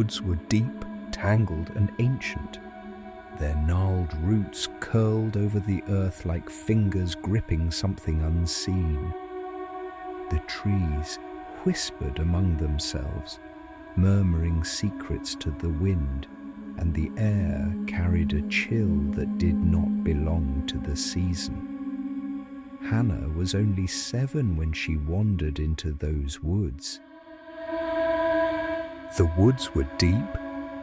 woods were deep, tangled, and ancient. Their gnarled roots curled over the earth like fingers gripping something unseen. The trees whispered among themselves, murmuring secrets to the wind, and the air carried a chill that did not belong to the season. Hannah was only 7 when she wandered into those woods. The woods were deep,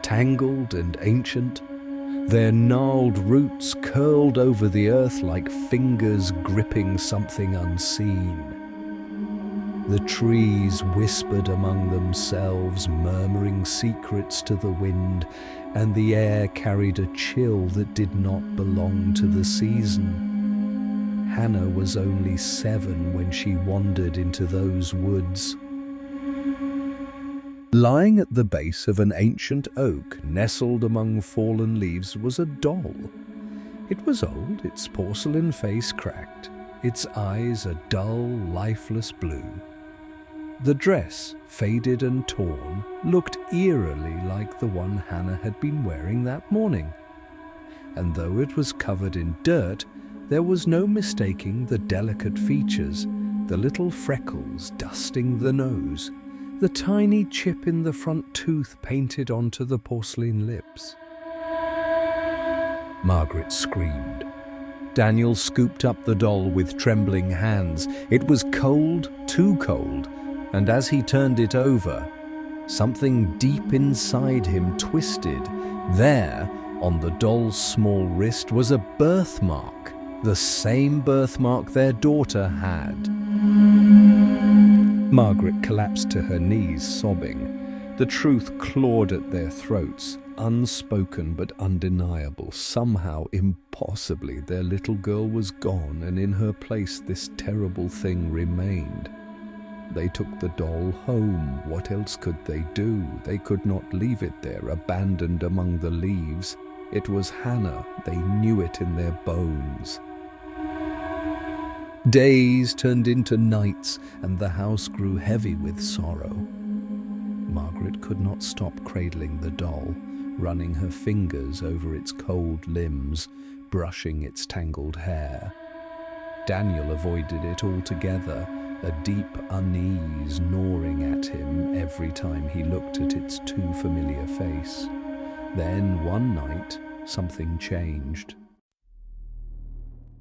tangled, and ancient. Their gnarled roots curled over the earth like fingers gripping something unseen. The trees whispered among themselves, murmuring secrets to the wind, and the air carried a chill that did not belong to the season. Hannah was only 7 when she wandered into those woods. Lying at the base of an ancient oak, nestled among fallen leaves, was a doll. It was old, its porcelain face cracked, its eyes a dull, lifeless blue. The dress, faded and torn, looked eerily like the one Hannah had been wearing that morning. And though it was covered in dirt, there was no mistaking the delicate features, the little freckles dusting the nose, the tiny chip in the front tooth painted onto the porcelain lips. Margaret screamed. Daniel scooped up the doll with trembling hands. It was cold, too cold, and as he turned it over, something deep inside him twisted. There, on the doll's small wrist, was a birthmark, the same birthmark their daughter had. Margaret collapsed to her knees, sobbing. The truth clawed at their throats, unspoken but undeniable. Somehow, impossibly, their little girl was gone, and in her place this terrible thing remained. They took the doll home. What else could they do? They could not leave it there, abandoned among the leaves. It was Hannah. They knew it in their bones. Days turned into nights, and the house grew heavy with sorrow. Margaret could not stop cradling the doll, running her fingers over its cold limbs, brushing its tangled hair. Daniel avoided it altogether, a deep unease gnawing at him every time he looked at its too familiar face. Then, one night, something changed.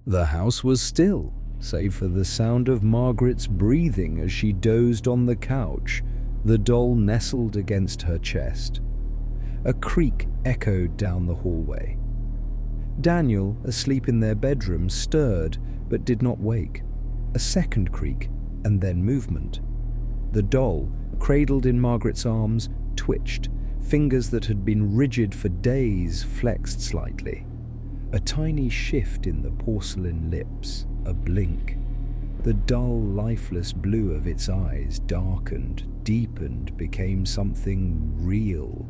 The house was still, save for the sound of Margaret's breathing as she dozed on the couch, the doll nestled against her chest. A creak echoed down the hallway. Daniel, asleep in their bedroom, stirred but did not wake. A second creak, and then movement. The doll, cradled in Margaret's arms, twitched. Fingers that had been rigid for days flexed slightly. A tiny shift in the porcelain lips, a blink. The dull, lifeless blue of its eyes darkened, deepened, became something real.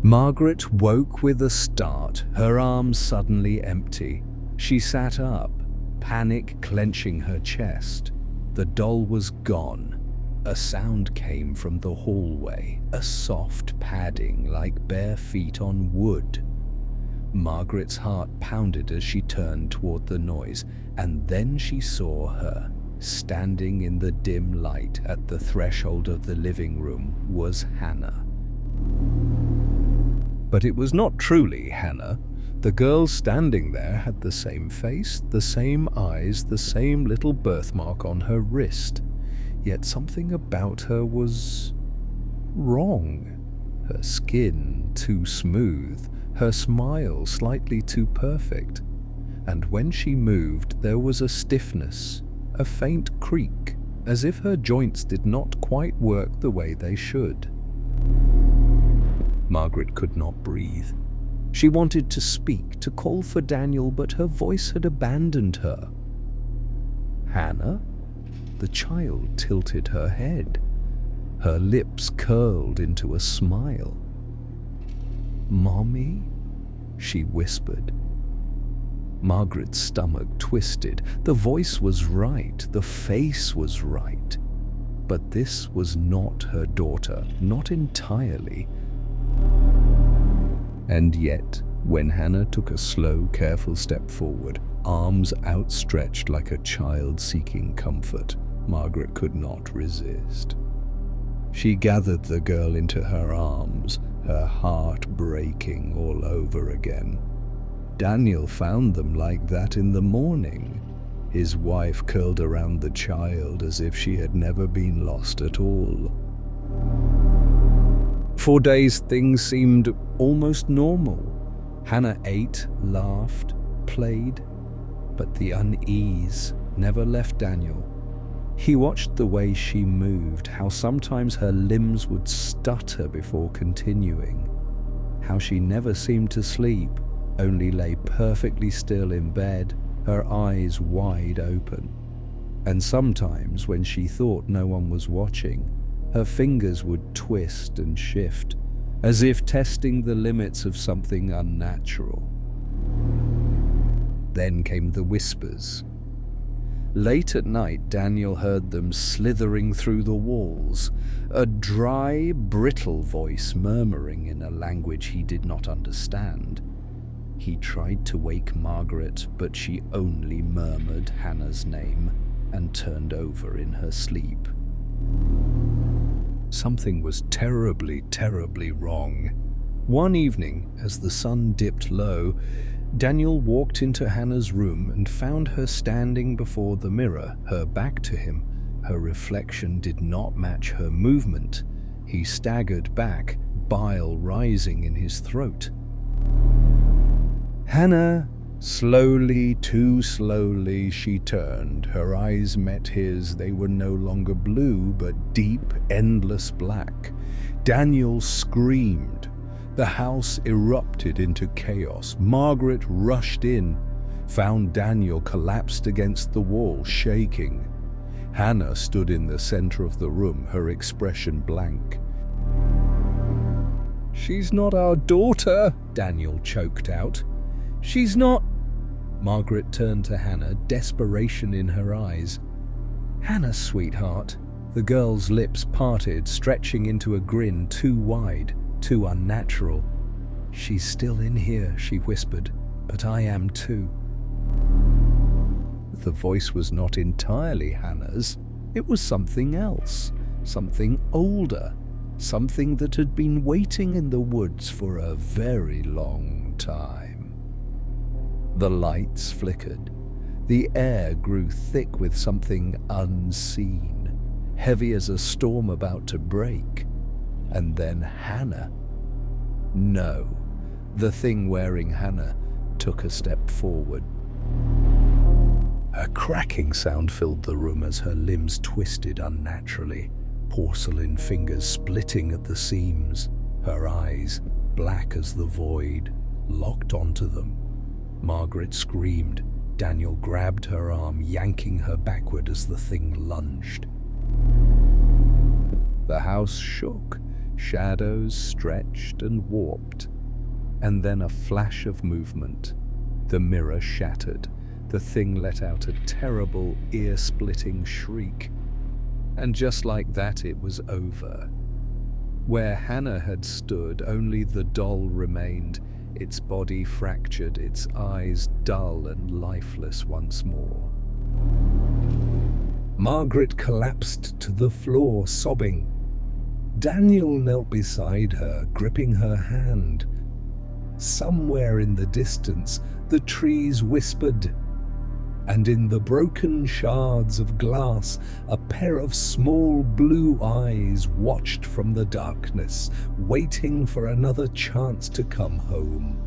Margaret woke with a start, her arms suddenly empty. She sat up, panic clenching her chest. The doll was gone. A sound came from the hallway, a soft padding like bare feet on wood. Margaret's heart pounded as she turned toward the noise, and then she saw her. Standing in the dim light at the threshold of the living room was Hannah. But it was not truly Hannah. The girl standing there had the same face, the same eyes, the same little birthmark on her wrist. Yet something about her was wrong. Her skin too smooth, her smile slightly too perfect. And when she moved, there was a stiffness, a faint creak, as if her joints did not quite work the way they should. Margaret could not breathe. She wanted to speak, to call for Daniel, but her voice had abandoned her. Hannah? The child tilted her head. Her lips curled into a smile. "Mommy?" she whispered. Margaret's stomach twisted. The voice was right. The face was right. But this was not her daughter, not entirely. And yet, when Hannah took a slow, careful step forward, arms outstretched like a child seeking comfort, Margaret could not resist. She gathered the girl into her arms, her heart breaking all over again. Daniel found them like that in the morning. His wife curled around the child as if she had never been lost at all. For days, things seemed almost normal. Hannah ate, laughed, played, but the unease never left Daniel. He watched the way she moved, how sometimes her limbs would stutter before continuing, how she never seemed to sleep, only lay perfectly still in bed, her eyes wide open. And sometimes, when she thought no one was watching, her fingers would twist and shift, as if testing the limits of something unnatural. Then came the whispers. Late at night, Daniel heard them slithering through the walls, a dry, brittle voice murmuring in a language he did not understand. He tried to wake Margaret, but she only murmured Hannah's name and turned over in her sleep. Something was terribly, terribly wrong. One evening, as the sun dipped low, Daniel walked into Hannah's room and found her standing before the mirror, her back to him. Her reflection did not match her movement. He staggered back, bile rising in his throat. Hannah, slowly, too slowly, she turned. Her eyes met his. They were no longer blue, but deep, endless black. Daniel screamed. The house erupted into chaos. Margaret rushed in, found Daniel collapsed against the wall, shaking. Hannah stood in the center of the room, her expression blank. "She's not our daughter," Daniel choked out. "She's not..." Margaret turned to Hannah, desperation in her eyes. "Hannah, sweetheart." The girl's lips parted, stretching into a grin too wide, too unnatural. "She's still in here," she whispered, "but I am too." The voice was not entirely Hannah's. It was something else, something older, something that had been waiting in the woods for a very long time. The lights flickered. The air grew thick with something unseen, heavy as a storm about to break. And then Hannah. No, the thing wearing Hannah took a step forward. A cracking sound filled the room as her limbs twisted unnaturally, porcelain fingers splitting at the seams, her eyes, black as the void, locked onto them. Margaret screamed. Daniel grabbed her arm, yanking her backward as the thing lunged. The house shook. Shadows stretched and warped, and then a flash of movement. The mirror shattered. The thing let out a terrible, ear-splitting shriek. And just like that, it was over. Where Hannah had stood, only the doll remained, its body fractured, its eyes dull and lifeless once more. Margaret collapsed to the floor, sobbing. Daniel knelt beside her, gripping her hand. Somewhere in the distance, the trees whispered, and in the broken shards of glass, a pair of small blue eyes watched from the darkness, waiting for another chance to come home.